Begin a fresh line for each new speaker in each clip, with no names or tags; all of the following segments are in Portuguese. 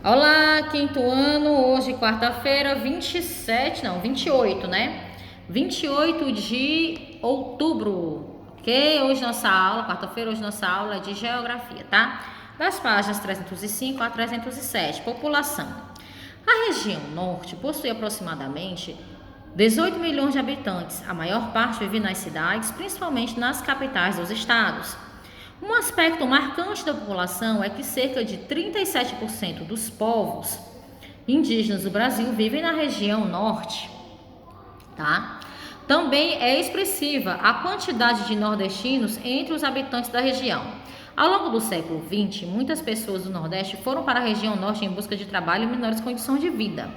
Olá, quinto ano, hoje quarta-feira, 28, né? 28 de outubro, ok? Hoje nossa aula, quarta-feira, hoje nossa aula é de geografia, tá? Das páginas 305 a 307, população. A região norte possui aproximadamente 18 milhões de habitantes. A maior parte vive nas cidades, principalmente nas capitais dos estados. Um aspecto marcante da população é que cerca de 37% dos povos indígenas do Brasil vivem na região norte, tá? Também é expressiva a quantidade de nordestinos entre os habitantes da região. Ao longo do século XX, muitas pessoas do Nordeste foram para a região norte em busca de trabalho e melhores condições de vida.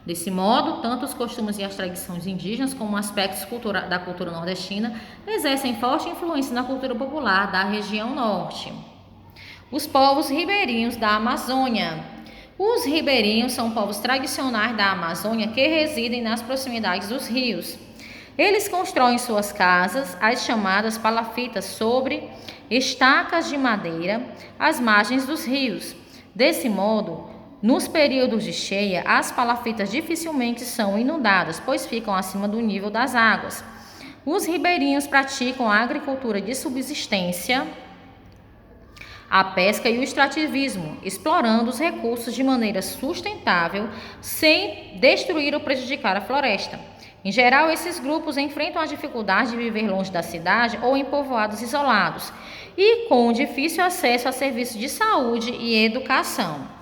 Desse modo, tanto os costumes e as tradições indígenas como aspectos da cultura nordestina exercem forte influência na cultura popular da região norte. Os povos ribeirinhos da Amazônia. Os ribeirinhos são povos tradicionais da Amazônia que residem nas proximidades dos rios. Eles constroem suas casas, as chamadas palafitas, sobre estacas de madeira às margens dos rios. Desse modo, nos períodos de cheia, as palafitas dificilmente são inundadas, pois ficam acima do nível das águas. Os ribeirinhos praticam a agricultura de subsistência, a pesca e o extrativismo, explorando os recursos de maneira sustentável, sem destruir ou prejudicar a floresta. Em geral, esses grupos enfrentam a dificuldade de viver longe da cidade ou em povoados isolados e com difícil acesso a serviços de saúde e educação.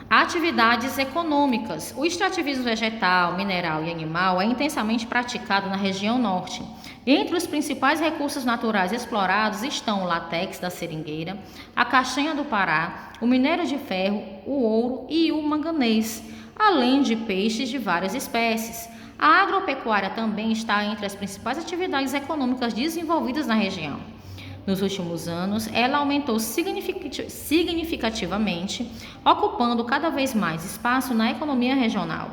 Atividades econômicas. O extrativismo vegetal, mineral e animal é intensamente praticado na região norte. Entre os principais recursos naturais explorados estão o látex da seringueira, a castanha do Pará, o minério de ferro, o ouro e o manganês, além de peixes de várias espécies. A agropecuária também está entre as principais atividades econômicas desenvolvidas na região. Nos últimos anos, ela aumentou significativamente, ocupando cada vez mais espaço na economia regional.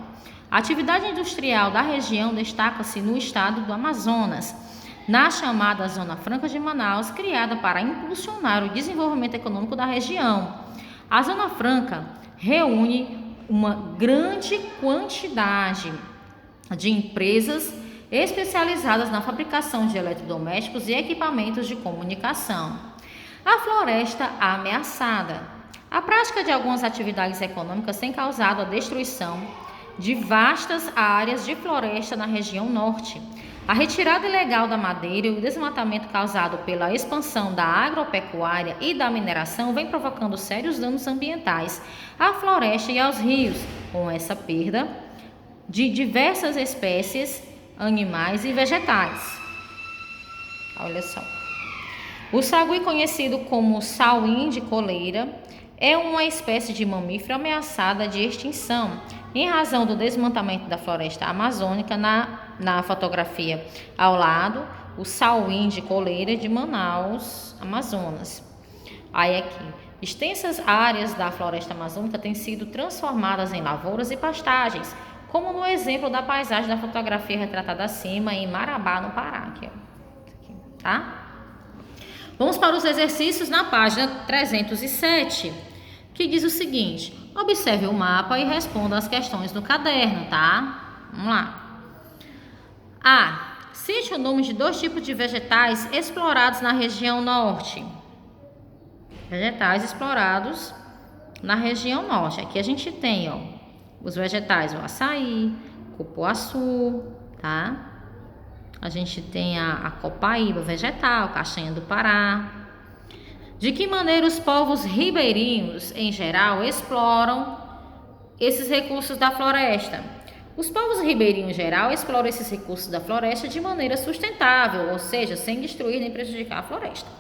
A atividade industrial da região destaca-se no estado do Amazonas, na chamada Zona Franca de Manaus, criada para impulsionar o desenvolvimento econômico da região. A Zona Franca reúne uma grande quantidade de empresas especializadas na fabricação de eletrodomésticos e equipamentos de comunicação. A floresta ameaçada. A prática de algumas atividades econômicas tem causado a destruição de vastas áreas de floresta na região norte. A retirada ilegal da madeira e o desmatamento causado pela expansão da agropecuária e da mineração vem provocando sérios danos ambientais à floresta e aos rios, com essa perda de diversas espécies animais e vegetais. Olha só. O sagui, conhecido como sauim de coleira, é uma espécie de mamífero ameaçada de extinção em razão do desmatamento da floresta amazônica. Na fotografia ao lado, o sauim de coleira de Manaus, Amazonas. Aí aqui, extensas áreas da floresta amazônica têm sido transformadas em lavouras e pastagens, como no exemplo da paisagem da fotografia retratada acima em Marabá, no Pará. Aqui, tá? Vamos para os exercícios na página 307, que diz o seguinte: observe o mapa e responda as questões no caderno, tá? Vamos lá. A. Cite o nome de 2 tipos de vegetais explorados na região norte. Vegetais explorados na região norte. Aqui a gente tem, ó, os vegetais, o açaí, cupuaçu, tá? A gente tem a copaíba vegetal, castanha do Pará. De que maneira os povos ribeirinhos, em geral, exploram esses recursos da floresta? Os povos ribeirinhos, em geral, exploram esses recursos da floresta de maneira sustentável, ou seja, sem destruir nem prejudicar a floresta.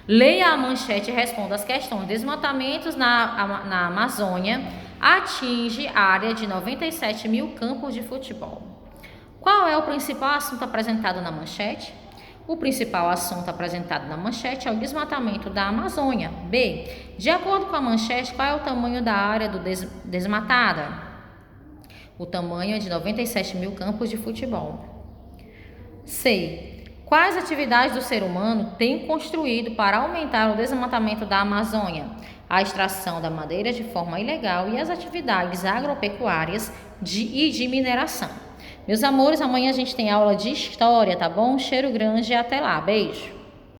Leia a manchete e responda as questões. Desmatamentos na Amazônia atinge área de 97 mil campos de futebol. Qual é o principal assunto apresentado na manchete? O principal assunto apresentado na manchete é o desmatamento da Amazônia. B. De acordo com a manchete, qual é o tamanho da área desmatada? O tamanho é de 97 mil campos de futebol. C. Quais atividades do ser humano tem construído para aumentar o desmatamento da Amazônia? a extração da madeira de forma ilegal e as atividades agropecuárias e de mineração. Meus amores, amanhã a gente tem aula de história, tá bom? Um cheiro grande e até lá. Beijo!